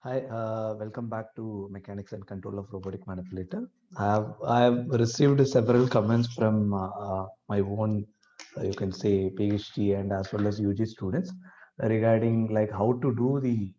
Hi, welcome back to Mechanics and Control of Robotic Manipulator. I have received several comments from my own, you can say PhD and as well as UG students regarding like how to do the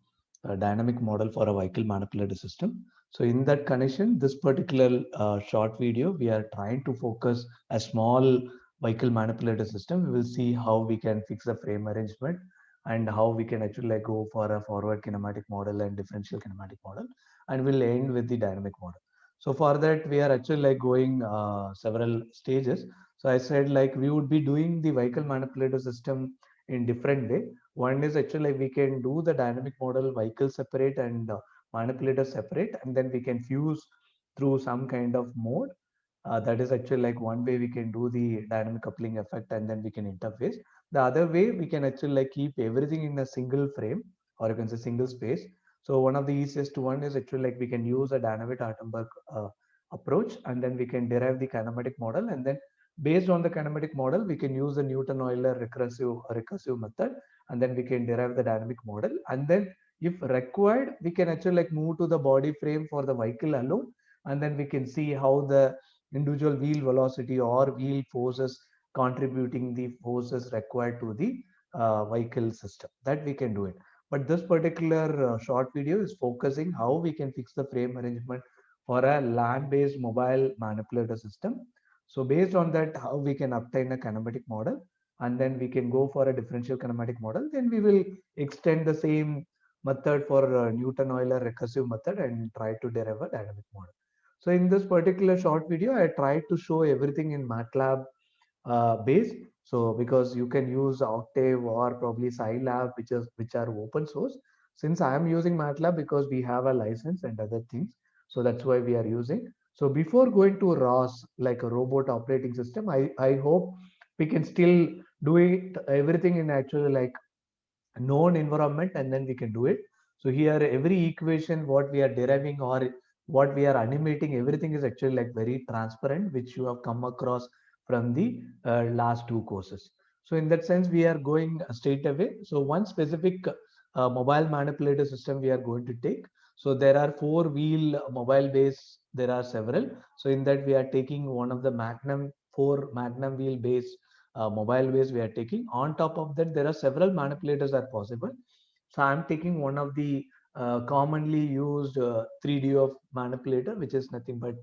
dynamic model for a vehicle manipulator system. So in that connection, this particular short video, we are trying to focus a small vehicle manipulator system. We will see how we can fix the frame arrangement and how we can actually like go for a forward kinematic model and differential kinematic model, and we'll end with the dynamic model. So for that we are actually like going several stages. So I said like we would be doing the vehicle manipulator system in different way. One is actually like we can do the dynamic model vehicle separate and manipulator separate, and then we can fuse through some kind of mode. That is actually like one way we can do the dynamic coupling effect, and then we can interface. The other way we can actually like keep everything in a single frame, or you can say single space. So one of the easiest one is actually like we can use a Dynavit-Artenberg approach, and then we can derive the kinematic model, and then based on the kinematic model we can use the Newton-Euler recursive method, and then we can derive the dynamic model, and then if required we can actually like move to the body frame for the vehicle alone, and then we can see how the individual wheel velocity or wheel forces contributing the forces required to the vehicle system, that we can do it. But this particular short video is focusing how we can fix the frame arrangement for a land based mobile manipulator system. So based on that, how we can obtain a kinematic model, and then we can go for a differential kinematic model, then we will extend the same method for Newton Euler recursive method and try to derive a dynamic model. So in this particular short video, I tried to show everything in MATLAB base. So because you can use Octave or probably Scilab, which are open source. Since I am using MATLAB because we have a license and other things, so that's why we are using. So before going to ROS, like a robot operating system, I hope we can still do it everything in actually like known environment, and then we can do it. So here every equation what we are deriving or what we are animating, everything is actually like very transparent, which you have come across from the last two courses. So in that sense we are going straight away. So one specific mobile manipulator system we are going to take. So there are four wheel mobile base, there are several. So in that we are taking one of the magnum, four magnum wheel base mobile ways we are taking. On top of that, there are several manipulators are possible. So I'm taking one of the commonly used 3D of manipulator, which is nothing but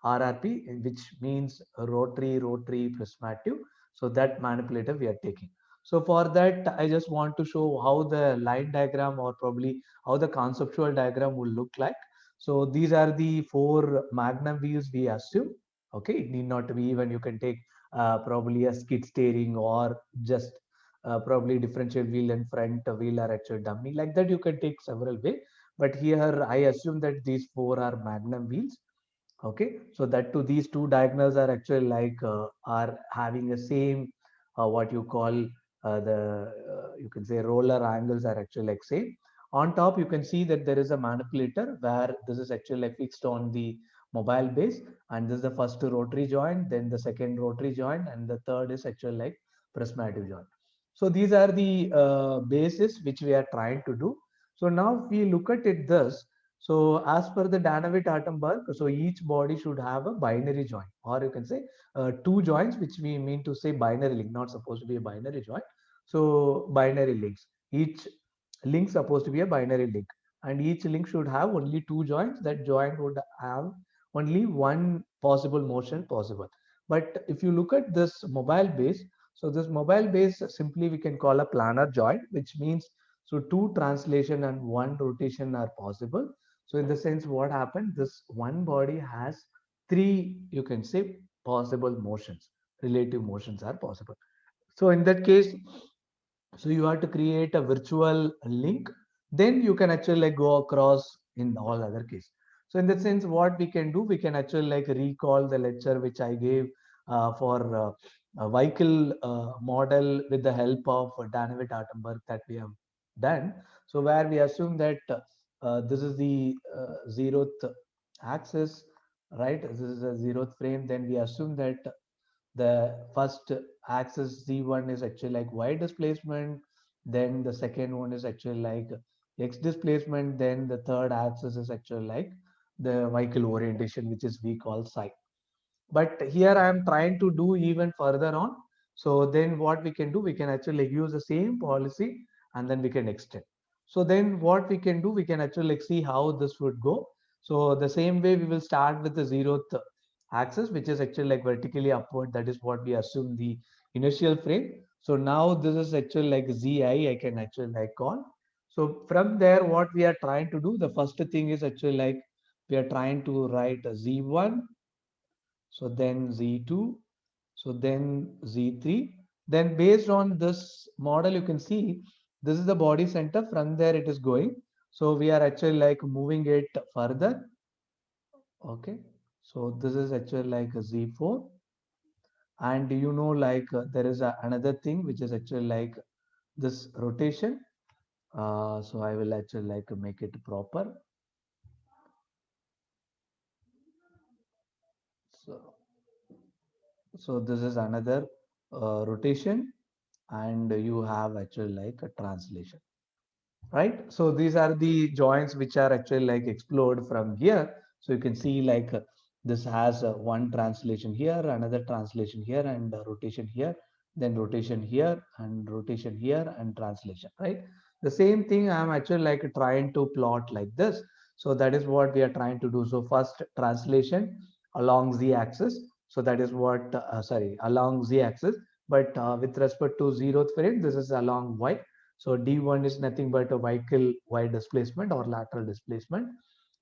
RRP, which means rotary prismative. So that manipulator we are taking. So for that, I just want to show how the line diagram or probably how the conceptual diagram will look like. So these are the four magnum wheels we assume. Okay, it need not be even, you can take probably a skid steering or just probably differential wheel and front wheel are actually dummy. Like that, you can take several way. But here, I assume that these four are magnum wheels. Okay, so that to these two diagonals are actually like are having the same what you call the you can say roller angles are actually like same. On top you can see that there is a manipulator where this is actually like fixed on the mobile base, and this is the first rotary joint, then the second rotary joint, and the third is actually like prismatic joint. So these are the bases which we are trying to do. So now if we look at it thus, so as per the Danavit-Artenberg, so each body should have a binary joint, or you can say two joints, which we mean to say binary link, not supposed to be a binary joint. So binary links, each link supposed to be a binary link, and each link should have only two joints. That joint would have only one possible motion possible. But if you look at this mobile base, so this mobile base simply we can call a planar joint, which means so two translation and one rotation are possible. So in the sense what happened, this one body has three, you can say, possible motions, relative motions are possible. So in that case, so you have to create a virtual link, then you can actually like go across in all other case. So in that sense, what we can do, we can actually like recall the lecture which I gave for a vehicle model with the help of Danavit-Artenberg that we have done. So where we assume that this is the zeroth axis, right? This is a zeroth frame. Then we assume that the first axis Z1 is actually like y displacement, then the second one is actually like x displacement, then the third axis is actually like the vehicle orientation, which is we call psi. But here I am trying to do even further on. So then what we can do, we can actually use the same policy and then we can extend. So then what we can do, we can actually like see how this would go. So the same way we will start with the zeroth axis, which is actually like vertically upward. That is what we assume the inertial frame. So now this is actually like zi, I can actually like call. So from there, what we are trying to do, the first thing is actually like we are trying to write a z1, so then Z2, so then Z3. Then based on this model, you can see this is the body center. From there it is going. So we are actually like moving it further. Okay. So this is actually like a Z4. And you know, like there is another thing which is actually like this rotation. So I will actually like make it proper. So, so this is another rotation, and you have actually like a translation, right? So these are the joints which are actually like explored from here. So you can see like this has one translation here, another translation here, and rotation here, then rotation here, and rotation here, and translation, right? The same thing I'm actually like trying to plot like this. So that is what we are trying to do. So first translation along z axis. So that is what, sorry, along z axis. But with respect to zeroth frame, this is along y. So D1 is nothing but a vehicle y displacement or lateral displacement.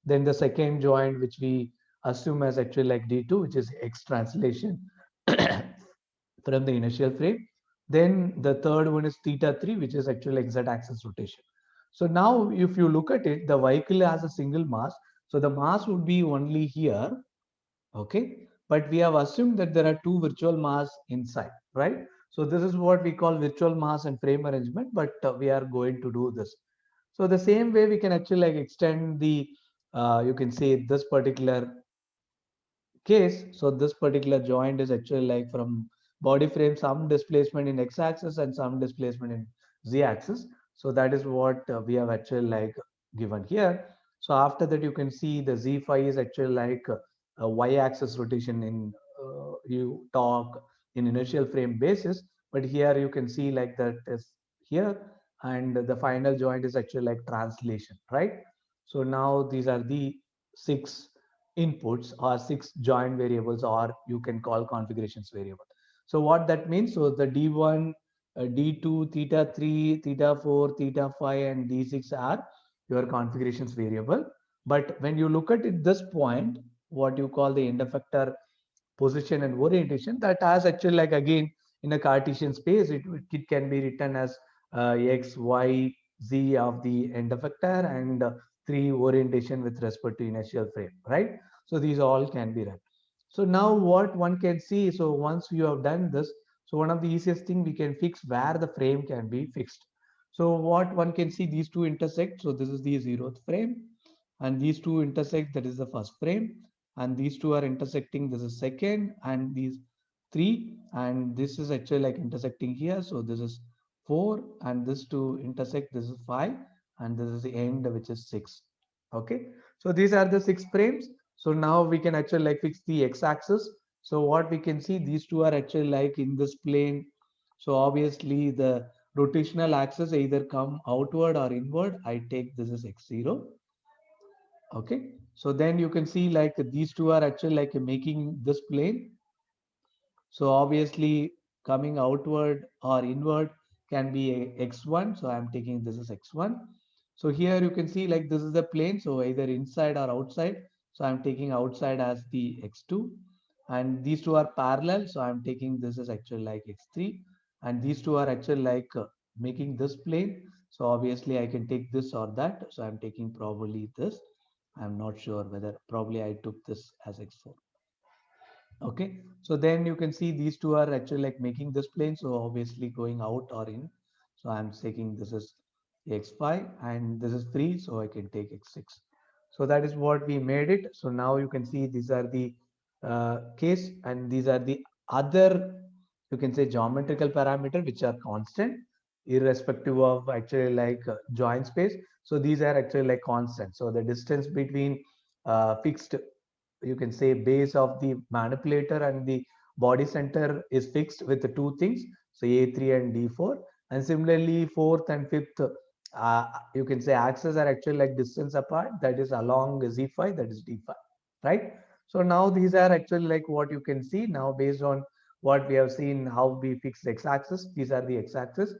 Then the second joint, which we assume as actually like D2, which is x translation from the initial frame. Then the third one is theta 3, which is actually like z axis rotation. So now if you look at it, the vehicle has a single mass. So the mass would be only here. Okay, but we have assumed that there are two virtual mass inside, right? So this is what we call virtual mass and frame arrangement, but we are going to do this. So the same way we can actually like extend the, you can say this particular case. So this particular joint is actually like from body frame, some displacement in x-axis and some displacement in z-axis. So that is what we have actually like given here. So after that, you can see the z5 is actually like a y-axis rotation in you talk in inertial frame basis, but here you can see like that is here, and the final joint is actually like translation, right? So now these are the six inputs or six joint variables, or you can call configurations variable. So what that means, so the d1, d2, theta 3, theta 4, theta 5, and d6 are your configurations variable. But when you look at it this point, what you call the end effector position and orientation, that has actually like again in a Cartesian space, it can be written as x, y, z of the end effector, and 3 orientation with respect to inertial frame, right? So these all can be run. So now what one can see, so once you have done this, so one of the easiest thing we can fix where the frame can be fixed. So what one can see, these two intersect. So this is the zeroth frame, and these two intersect, that is the first frame, and these two are intersecting, this is second, and these three, and this is actually like intersecting here. So this is four, and this two intersect, this is five, and this is the end, which is six. Okay, so these are the six frames. So now we can actually like fix the x-axis. So what we can see, these two are actually like in this plane. So obviously the rotational axis either come outward or inward. I take this as x0. Okay, so then you can see like these two are actually like making this plane. So obviously coming outward or inward can be x1. So I'm taking this as x1. So here you can see like this is the plane. So either inside or outside. So I'm taking outside as the x2. And these two are parallel. So I'm taking this as actually like x3. And these two are actually like making this plane. So obviously I can take this or that. So I'm taking probably this. I'm not sure whether probably I took this as x4. Okay, so then you can see these two are actually like making this plane. So obviously going out or in. So I'm taking this is x5 and this is 3. So I can take x6. So that is what we made it. So now you can see these are the case, and these are the other, you can say, geometrical parameter which are constant. irrespective of actually like joint space. So these are actually like constant. So the distance between fixed, you can say, base of the manipulator and the body center is fixed with the two things, so A3 and D4. And similarly, fourth and fifth, you can say axes are actually like distance apart, that is along Z5, that is D5, right? So now these are actually like what you can see now based on what we have seen, how we fix x-axis. These are the x-axis.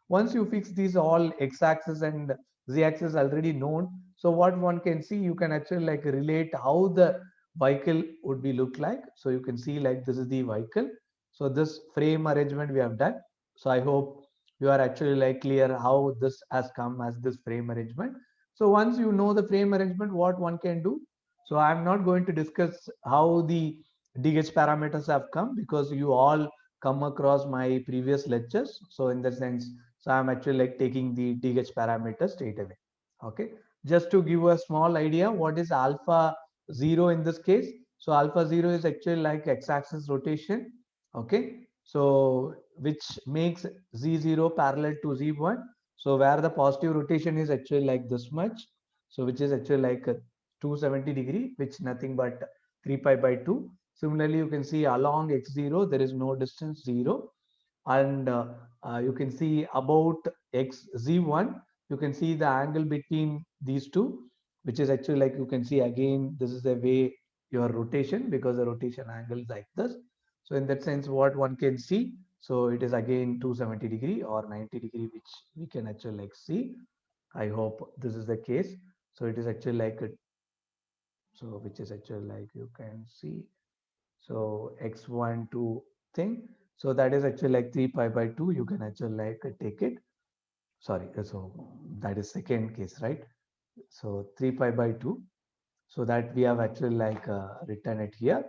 Once you fix these all x-axis and z-axis already known, so what one can see, you can actually like relate how the vehicle would be look like. So you can see like this is the vehicle. So this frame arrangement we have done. So I hope you are actually like clear how this has come as this frame arrangement. So once you know the frame arrangement, what one can do. So I'm not going to discuss how the DH parameters have come because you all come across my previous lectures. So in that sense, so I'm actually like taking the DH parameters straight away. Okay. Just to give a small idea, what is alpha 0 in this case? So alpha 0 is actually like x-axis rotation. Okay. So which makes z0 parallel to z1. So where the positive rotation is actually like this much. So which is actually like 270 degree, which nothing but 3 pi by 2. Similarly, you can see along x0, there is no distance 0. And you can see about xz1, you can see the angle between these two, which is actually like you can see again, this is the way your rotation, because the rotation angle is like this. So in that sense, what one can see, so it is again 270 degree or 90 degree, which we can actually like see. I hope this is the case. So it is actually like so which is actually like you can see, so x1 2 thing. So that is actually like 3 pi by 2. You can actually like take it. Sorry, so that is second case, right? So 3 pi by 2. So that we have actually like written it here,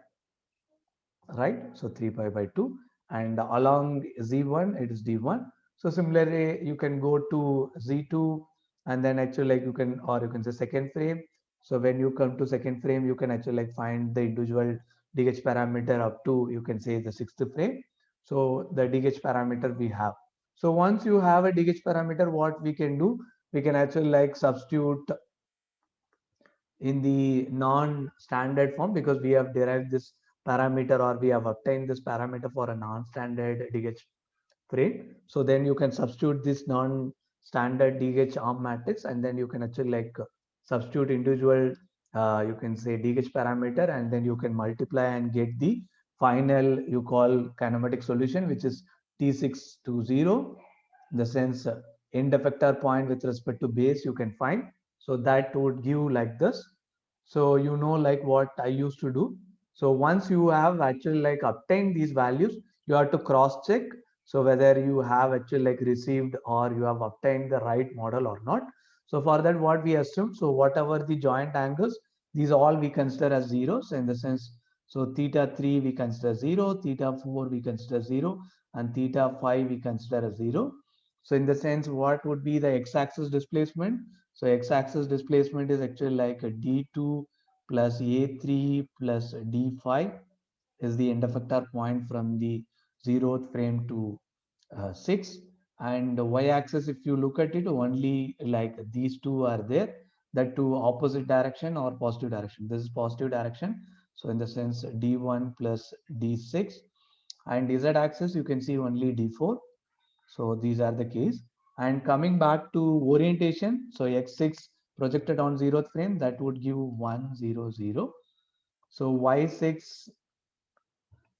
right? So 3 pi by 2, and along z1 it is d1. So similarly you can go to z2, and then actually like you can, or you can say second frame. So when you come to second frame, you can actually like find the individual dh parameter up to, you can say, the sixth frame. So the dh parameter we have. So once you have a dh parameter, what we can do, we can actually like substitute in the non-standard form, because we have derived this parameter, or we have obtained this parameter for a non-standard DH frame. So then you can substitute this non-standard DH arm matrix, and then you can actually like substitute individual, you can say, DH parameter, and then you can multiply and get the final you call kinematic solution, which is T6 to 0. In the sense end effector point with respect to base you can find. So that would give like this. So you know like what I used to do. So once you have actually like obtained these values, you have to cross check, so whether you have actually like received or you have obtained the right model or not. So for that, what we assume, so whatever the joint angles, these all we consider as zeros in the sense. So theta 3 we consider 0, theta 4 we consider 0, and theta 5 we consider as 0. So in the sense, what would be the x-axis displacement? So x-axis displacement is actually like a d2 plus a3 plus d5 is the end effector point from the 0th frame to 6. And the y-axis, if you look at it, only like these two are there, that two opposite direction or positive direction. This is positive direction. So in the sense d1 plus d6, and z-axis you can see only d4. So these are the case. And coming back to orientation, so x6 projected on 0th frame, that would give 1 0 0. So y6,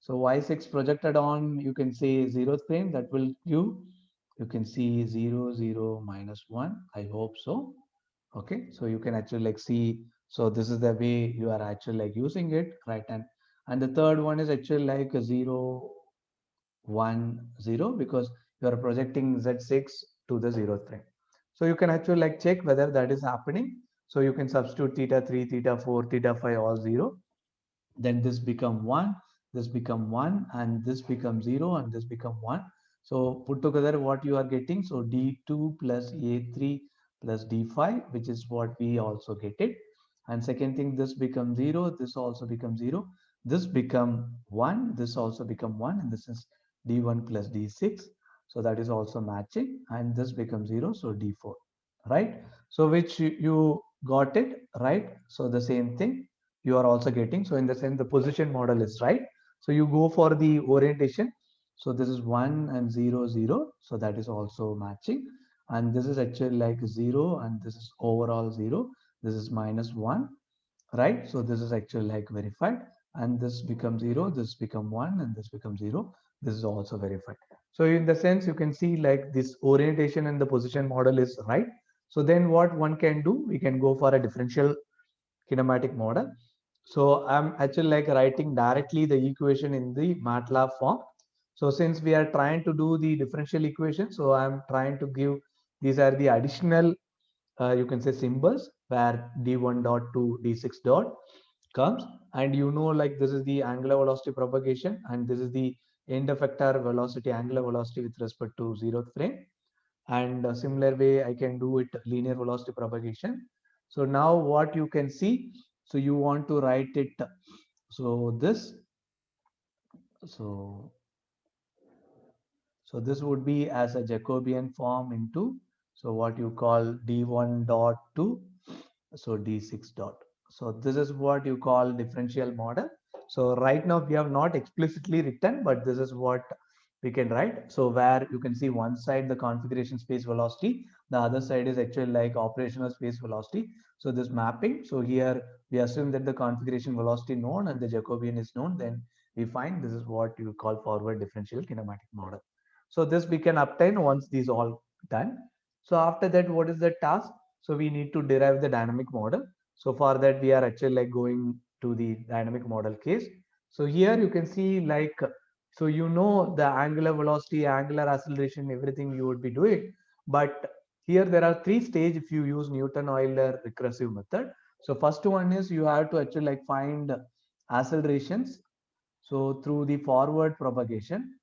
so y6 projected on, you can say, 0th frame, that will give, you can see, 0 0 minus 1. I hope so. Okay, so you can actually like see, so this is the way you are actually like using it, right? And the third one is actually like a 0 1 0, because you are projecting z6 to the 0th frame. So you can actually like check whether that is happening. So you can substitute theta 3, theta 4, theta 5 all 0. Then this become 1, this become 1, and this become 0, and this become 1. So put together what you are getting, so d2 plus a3 plus d5, which is what we also get it. And second thing, this becomes 0, this also becomes 0, this become 1, this also become 1, and this is d1 plus d6. So that is also matching, and this becomes 0, so D4, right? So which you got it, right? So the same thing you are also getting. So in the sense the position model is right. So you go for the orientation. So this is 1 and 0, 0. So that is also matching. And this is actually like 0, and this is overall 0. This is -1, right? So this is actually like verified, and this becomes 0, this become 1, and this becomes 0. This is also verified. So in the sense you can see like this orientation and the position model is right. So then what one can do, we can go for a differential kinematic model. So I'm actually like writing directly the equation in the MATLAB form. So since we are trying to do the differential equation, so I'm trying to give, these are the additional you can say symbols where d1 dot to d6 dot comes, and you know like this is the angular velocity propagation, and this is the end effector velocity, angular velocity with respect to 0th frame. And a similar way I can do it linear velocity propagation. So now what you can see, so you want to write it, so this, so so this would be as a Jacobian form into, so what you call d1 dot to, so d6 dot. So this is what you call differential model. So right now we have not explicitly written, but this is what we can write. So where you can see one side the configuration space velocity, the other side is actually like operational space velocity. So this mapping, so here we assume that the configuration velocity known and the Jacobian is known, then we find this is what you call forward differential kinematic model. So this we can obtain once these all done. So after that, what is the task? So we need to derive the dynamic model. So for that, we are actually like going to the dynamic model case. So here you can see like, so you know the angular velocity, angular acceleration, everything you would be doing. But here there are three stages if you use Newton-Euler recursive method. So first one is you have to actually like find accelerations. So through the forward propagation,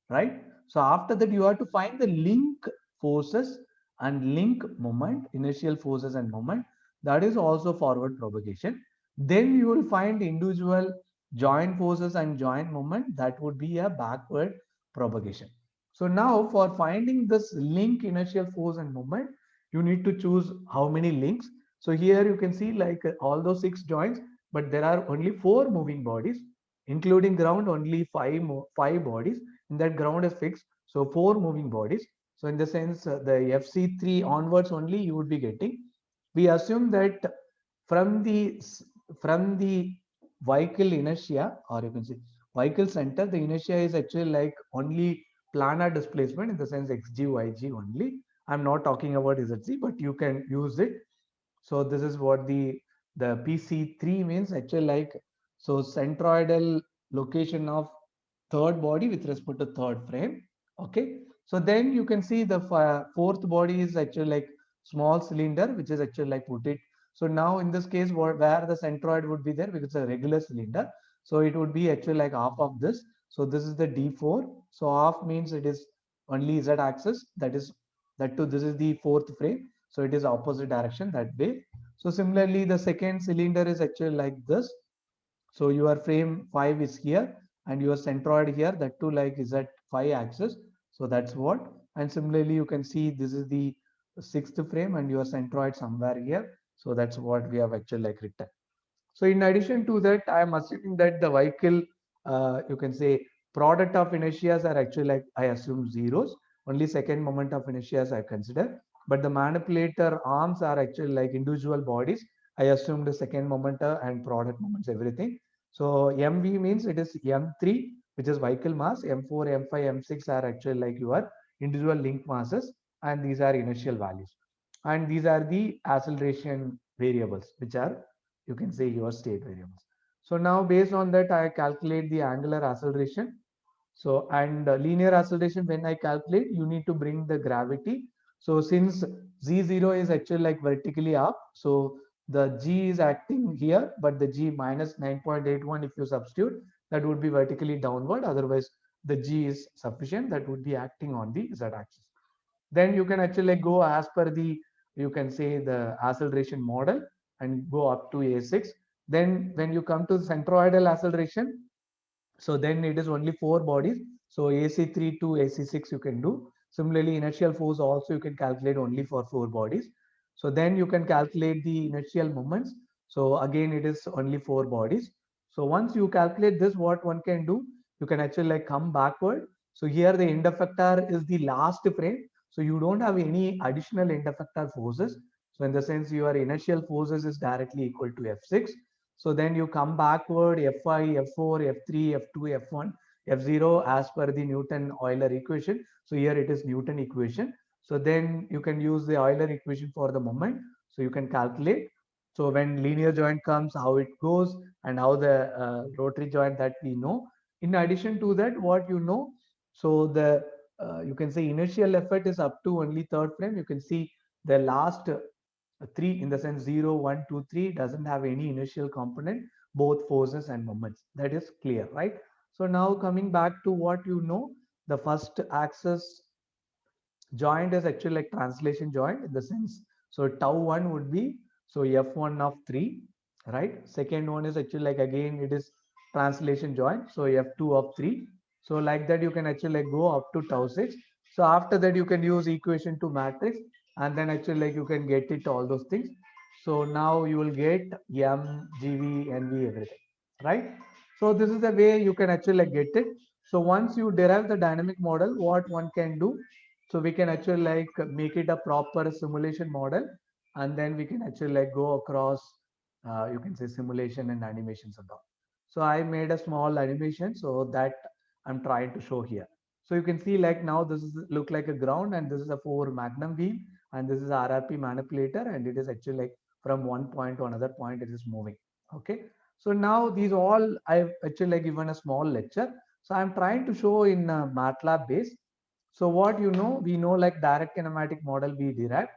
right? So after that, you have to find the link forces and link moment, initial forces and moment. That is also forward propagation. Then you will find individual joint forces and joint moment. That would be a backward propagation. So now for finding this link initial force and moment, you need to choose how many links. So here you can see like all those 6 joints, but there are only 4 moving bodies, including ground only five bodies. In that ground is fixed, so 4 moving bodies. So in the sense the FC3 onwards only you would be getting. We assume that from the from the vehicle inertia, or you can say vehicle center, the inertia is actually like only planar displacement in the sense xg yg only. I'm not talking about zc, but you can use it. So this is what the PC3 means actually like, so centroidal location of third body with respect to third frame. Okay. So then you can see the fourth body is actually like small cylinder, which is actually like put it. So now in this case, where the centroid would be there, because it's a regular cylinder. So it would be actually like half of this. So this is the D4. So half means it is only Z axis. That is, that too, this is the fourth frame. So it is opposite direction that way. So similarly, the second cylinder is actually like this. So your frame 5 is here and your centroid here, that too like is at 5 axis. So that's what. And similarly, you can see this is the sixth frame and your centroid somewhere here. So that's what we have actually like written. So in addition to that, I am assuming that the vehicle, you can say product of inertias are actually like, I assume zeros. Only second moment of inertias I consider. But the manipulator arms are actually like individual bodies. I assume the second momenta and product moments, everything. So MV means it is M3, which is vehicle mass. M4, M5, M6 are actually like your individual link masses. And these are inertial values. And these are the acceleration variables, which are, you can say, your state variables. So now based on that, I calculate the angular acceleration. So, and linear acceleration, when I calculate, you need to bring the gravity. So since Z0 is actually like vertically up, so the G is acting here, but the G minus 9.81, if you substitute, that would be vertically downward. Otherwise, the G is sufficient, that would be acting on the Z axis. Then you can actually go as per the, you can say the acceleration model and go up to A6. Then when you come to centroidal acceleration, so then it is only 4 bodies. So AC3 to AC6 you can do. Similarly, inertial force also you can calculate only for 4 bodies. So then you can calculate the inertial moments. So again, it is only 4 bodies. So once you calculate this, what one can do, you can actually like come backward. So here the end effector is the last frame. So you don't have any additional end effector forces. So in the sense your inertial forces is directly equal to F6. So then you come backward F5, F4, F3, F2, F1, F0 as per the Newton-Euler equation. So here it is Newton equation. So then you can use the Euler equation for the moment. So you can calculate. So when linear joint comes, how it goes and how the rotary joint that we know. In addition to that, what you know, so the you can say inertial effect is up to only third frame. You can see the last three in the sense 0, 1, 2, 3 doesn't have any initial component, both forces and moments. That is clear, right? So now coming back to what you know, the first axis joint is actually like translation joint in the sense. So tau 1 would be so F1 of 3, right? Second one is actually like again it is translation joint. So F2 of 3. So like that you can actually like go up to tau 6. So after that you can use equation to matrix and then actually like you can get it all those things. So now you will get M, GV, NV, everything, right? So this is the way you can actually like get it. So once you derive the dynamic model, what one can do, so we can actually like make it a proper simulation model, and then we can actually like go across, you can say simulation and animations and all. So I made a small animation so that I'm trying to show here. So you can see like now this is look like a ground and this is a 4 magnum beam and this is RRP manipulator and it is actually like from one point to another point it is moving. Okay. So now these all I've actually like given a small lecture. So I'm trying to show in MATLAB base. So what you know, we know like direct kinematic model we derived.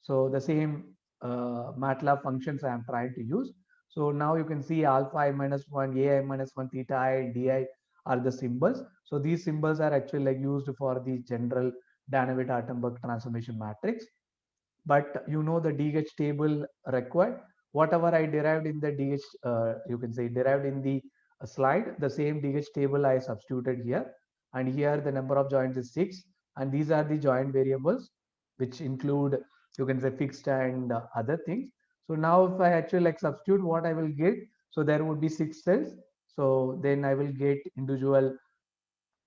So the same MATLAB functions I am trying to use. So now you can see alpha I minus 1, ai minus 1, theta I, di are the symbols. So these symbols are actually like used for the general Danavid-Altenburg transformation matrix. But you know the DH table required. Whatever I derived in the DH, you can say derived in the slide, the same DH table I substituted here. And here the number of joints is 6. And these are the joint variables, which include, you can say fixed and other things. So now if I actually like substitute what I will get, so there would be 6 cells. So then I will get individual,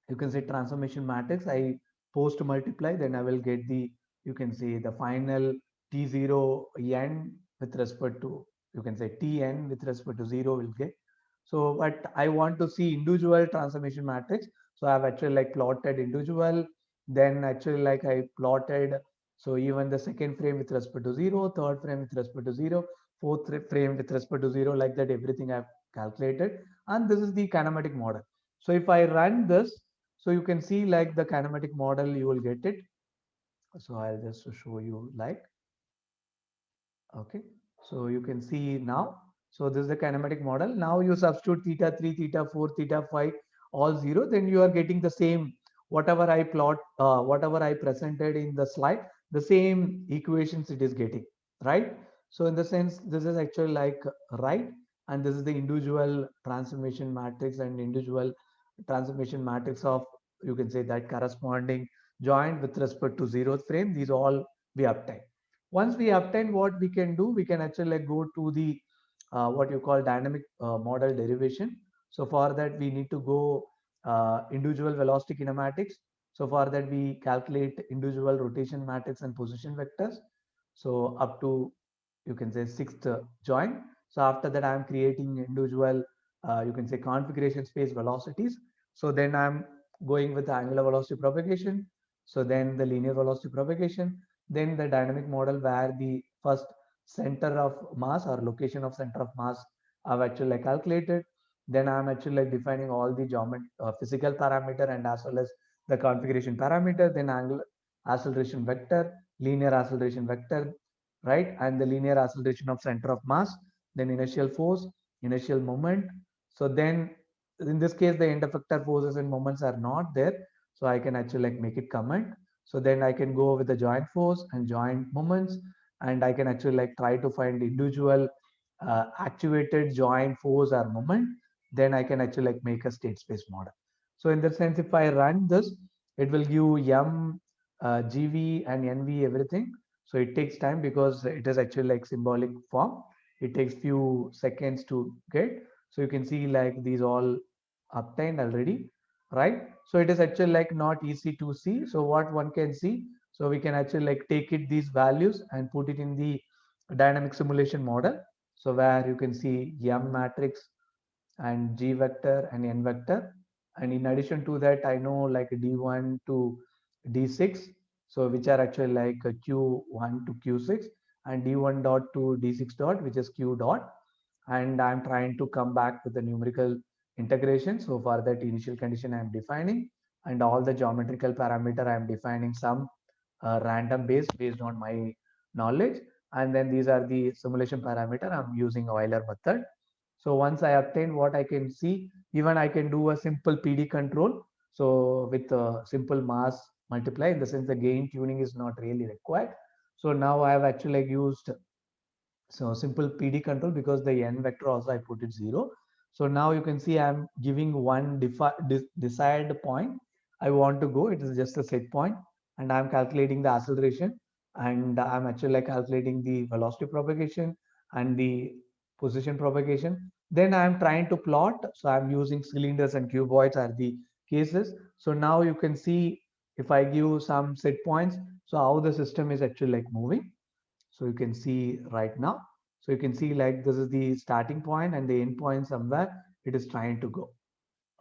you can say transformation matrix. I post multiply, then I will get the, you can say the final T0 n with respect to, you can say Tn with respect to 0 will get. So, but I want to see individual transformation matrix. So I have actually like plotted individual, then actually like I plotted, so even the second frame with respect to 0, third frame with respect to 0, fourth frame with respect to 0, like that everything I've calculated. And this is the kinematic model. So if I run this, so you can see like the kinematic model, you will get it. So I'll just show you like, okay. So you can see now, so this is the kinematic model. Now you substitute theta 3, theta 4, theta 5, all 0, then you are getting the same, whatever I plot, whatever I presented in the slide, the same equations it is getting, right? So in the sense, this is actually like right. And this is the individual transformation matrix and individual transformation matrix of, you can say that corresponding joint with respect to 0th frame. These all we obtain. Once we obtain, what we can do, we can actually like go to the what you call dynamic model derivation. So for that we need to go individual velocity kinematics. So for that we calculate individual rotation matrix and position vectors. So up to, you can say sixth joint. So after that I am creating individual, you can say configuration space velocities. So then I'm going with the angular velocity propagation. So then the linear velocity propagation, then the dynamic model where the first center of mass or location of center of mass I've actually like calculated. Then I'm actually like defining all the physical parameter and as well as the configuration parameter, then angular acceleration vector, linear acceleration vector, right? And the linear acceleration of center of mass, then initial force, initial moment. So then in this case, the end effector forces and moments are not there. So I can actually like make it comment. So then I can go with the joint force and joint moments, and I can actually like try to find individual actuated joint force or moment. Then I can actually like make a state space model. So in that sense, if I run this, it will give M, GV and NV everything. So it takes time because it is actually like symbolic form. It takes few seconds to get. So you can see like these all obtained already, right? So it is actually like not easy to see. So what one can see, so we can actually like take it these values and put it in the dynamic simulation model. So where you can see M matrix and G vector and N vector. And in addition to that, I know like D1 to D6. So which are actually like Q1 to Q6 and D1 dot to D6 dot, which is Q dot. And I'm trying to come back with the numerical integration. So for that initial condition I'm defining, and all the geometrical parameter I'm defining some random based on my knowledge. And then these are the simulation parameter I'm using Euler method. So once I obtain what I can see, even I can do a simple PD control. So with a simple mass multiply, in the sense the gain tuning is not really required. So now I have actually used so simple PD control because the n vector also I put it 0. So now you can see I'm giving one desired point I want to go. It is just a set point, and I'm calculating the acceleration, and I'm actually like calculating the velocity propagation and the position propagation. Then I'm trying to plot. So I'm using cylinders and cuboids are the cases. So now you can see if I give some set points, so how the system is actually like moving. So you can see right now. So you can see like this is the starting point and the end point somewhere it is trying to go.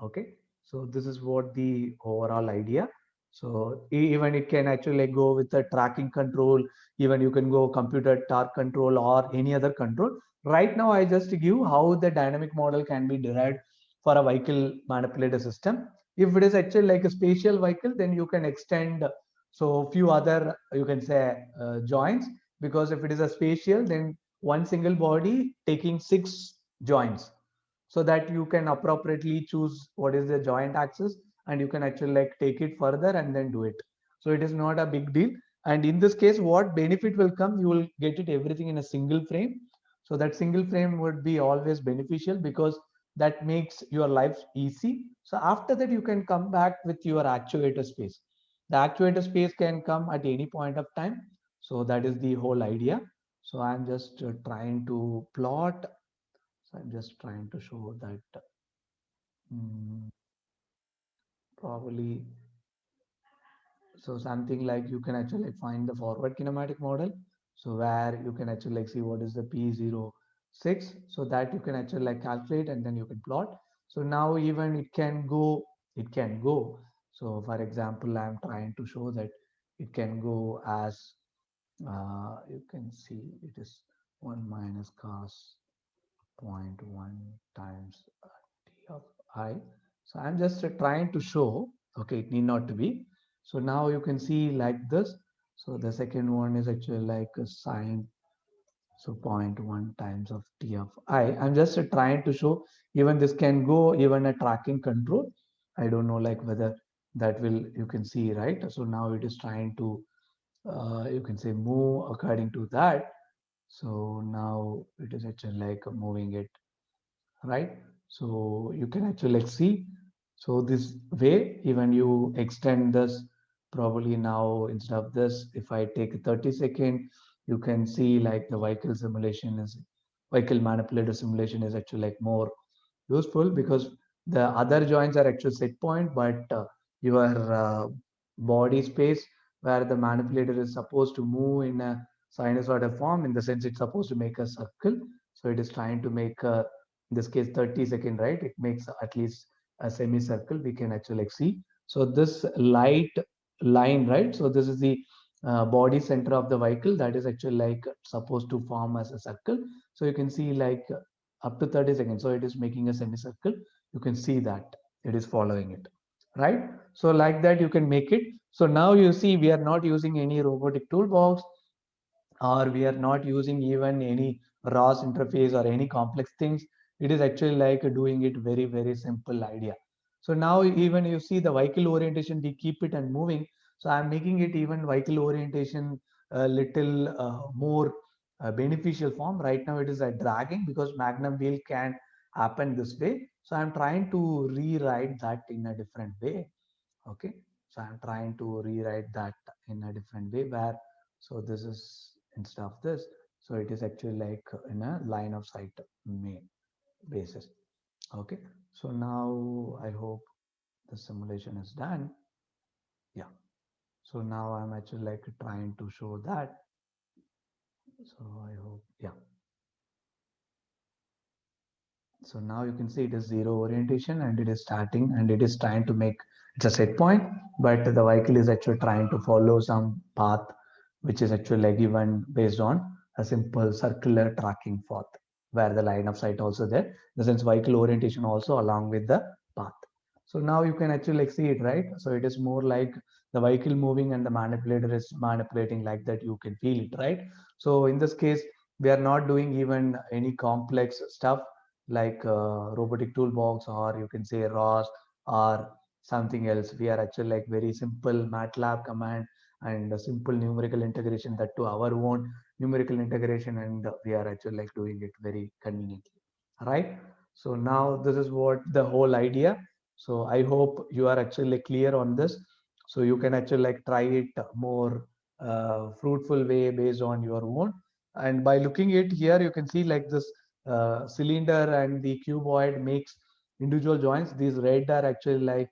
Okay. So this is what the overall idea. So even it can actually go with the tracking control. Even you can go computer torque control or any other control. Right now, I just give how the dynamic model can be derived for a vehicle manipulator system. If it is actually like a spatial vehicle, then you can extend so few other you can say joints, because if it is a spatial, then one single body taking 6 joints, so that you can appropriately choose what is the joint axis, and you can actually like take it further and then do it. So it is not a big deal. And in this case, what benefit will come, you will get it everything in a single frame. So that single frame would be always beneficial because that makes your life easy. So after that, you can come back with your actuator space. The actuator space can come at any point of time. So that is the whole idea. So I'm just trying to plot. So I'm just trying to show that mm, probably, so something like you can actually like find the forward kinematic model. So where you can actually like see what is the P06, so that you can actually like calculate and then you can plot. So now even it can go. So for example, I'm trying to show that it can go as you can see it is 1 minus cos zero point 0.1 times t of I. So I'm just trying to show, okay, it need not to be. So now you can see like this. So the second one is actually like a sine, so zero point 0.1 times of t of I. I'm just trying to show even this can go even a tracking control. I don't know like whether that will, you can see, right? So now it is trying to, you can say move according to that. So now it is actually like moving it, right? So you can actually like see. So this way, even you extend this, probably now instead of this, if I take a 30-second, you can see like the vehicle manipulator simulation is actually like more useful, because the other joints are actual set point, but your body space where the manipulator is supposed to move in a sinusoidal form, in the sense it's supposed to make a circle. So it is trying to make a, in this case 30-second, right? It makes at least a semicircle, we can actually like see. So this light line, right? So this is the body center of the vehicle that is actually like supposed to form as a circle. So you can see like up to 30 seconds. So it is making a semicircle. You can see that it is following it, right? So like that you can make it. So now you see we are not using any robotic toolbox, or we are not using even any ROS interface or any complex things. It is actually like doing it very, very simple idea. So now even you see the vehicle orientation, we keep it and moving. So I'm making it even vehicle orientation a little more beneficial form. Right now it is a dragging because Magnum wheel can happen this way. So I'm trying to rewrite that in a different way. Okay, so I'm trying to rewrite that in a different way where, so this is instead of this, so it is actually like in a line of sight main basis. Okay, so now I hope the simulation is done. Yeah, so now I'm actually like trying to show that. So I hope, yeah. So now you can see it is zero orientation and it is starting and it is trying to make, it's a set point, but the vehicle is actually trying to follow some path which is actually like given based on a simple circular tracking path where the line of sight also there, in the sense vehicle orientation also along with the path. So now you can actually like see it, right? So it is more like the vehicle moving and the manipulator is manipulating like that, you can feel it, right? So in this case, we are not doing even any complex stuff like robotic toolbox, or you can say ROS or something else. We are actually like very simple MATLAB command and a simple numerical integration, that to our own numerical integration, and we are actually like doing it very conveniently, right? So now this is what the whole idea. So I hope you are actually clear on this. So you can actually like try it more fruitful way based on your own. And by looking at here, you can see like this cylinder and the cuboid makes individual joints. These red are actually like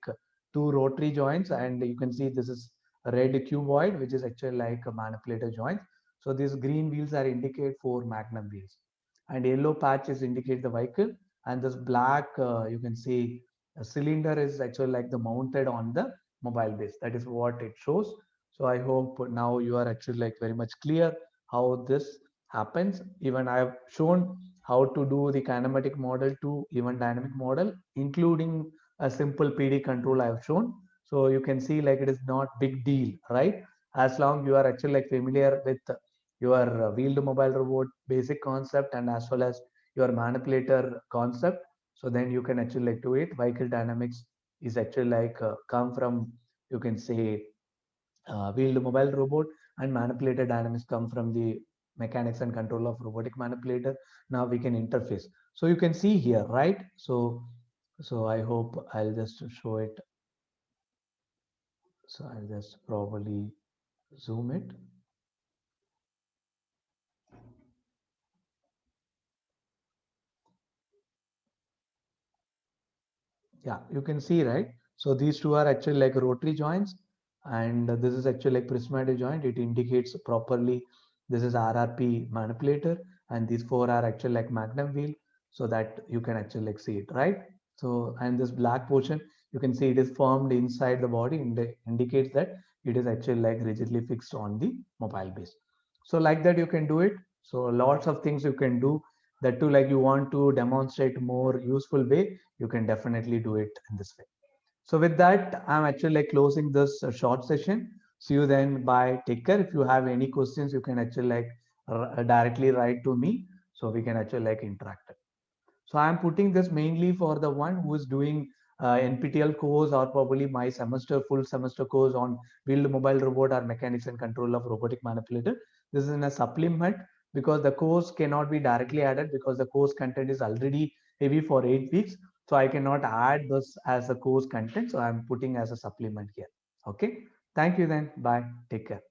two rotary joints, and you can see this is a red cuboid, which is actually like a manipulator joint. So these green wheels are indicate for magnum wheels, and yellow patches indicate the vehicle, and this black you can see a cylinder is actually like the mounted on the mobile base. That is what it shows. So I hope now you are actually like very much clear how this happens. Even I have shown how to do the kinematic model to even dynamic model, including a simple PD control I have shown. So you can see like it is not big deal, right? As long you are actually like familiar with your wheeled mobile robot basic concept and as well as your manipulator concept, so then you can actually like do it. Vehicle dynamics is actually like come from, you can say, wheeled mobile robot, and manipulator dynamics come from the mechanics and control of robotic manipulator. Now we can interface. So you can see here, right? So I hope I'll just show it. So I'll just probably zoom it. Yeah, you can see, right? So these two are actually like rotary joints, and this is actually like prismatic joint. It indicates properly this is RRP manipulator, and these four are actually like magnum wheel, so that you can actually like see it, right? So, and this black portion, you can see it is formed inside the body, indicates that it is actually like rigidly fixed on the mobile base. So like that you can do it. So lots of things you can do, that too, like you want to demonstrate more useful way, you can definitely do it in this way. So with that, I'm actually like closing this short session. See you then. Bye. Take care. If you have any questions, you can actually like directly write to me, so we can actually like interact. So I'm putting this mainly for the one who is doing NPTEL course, or probably my semester, full semester course on wheeled mobile robot or mechanics and control of robotic manipulator. This is in a supplement, because the course cannot be directly added because the course content is already heavy for 8 weeks. So I cannot add this as a course content. So I'm putting as a supplement here. Okay. Thank you then. Bye. Take care.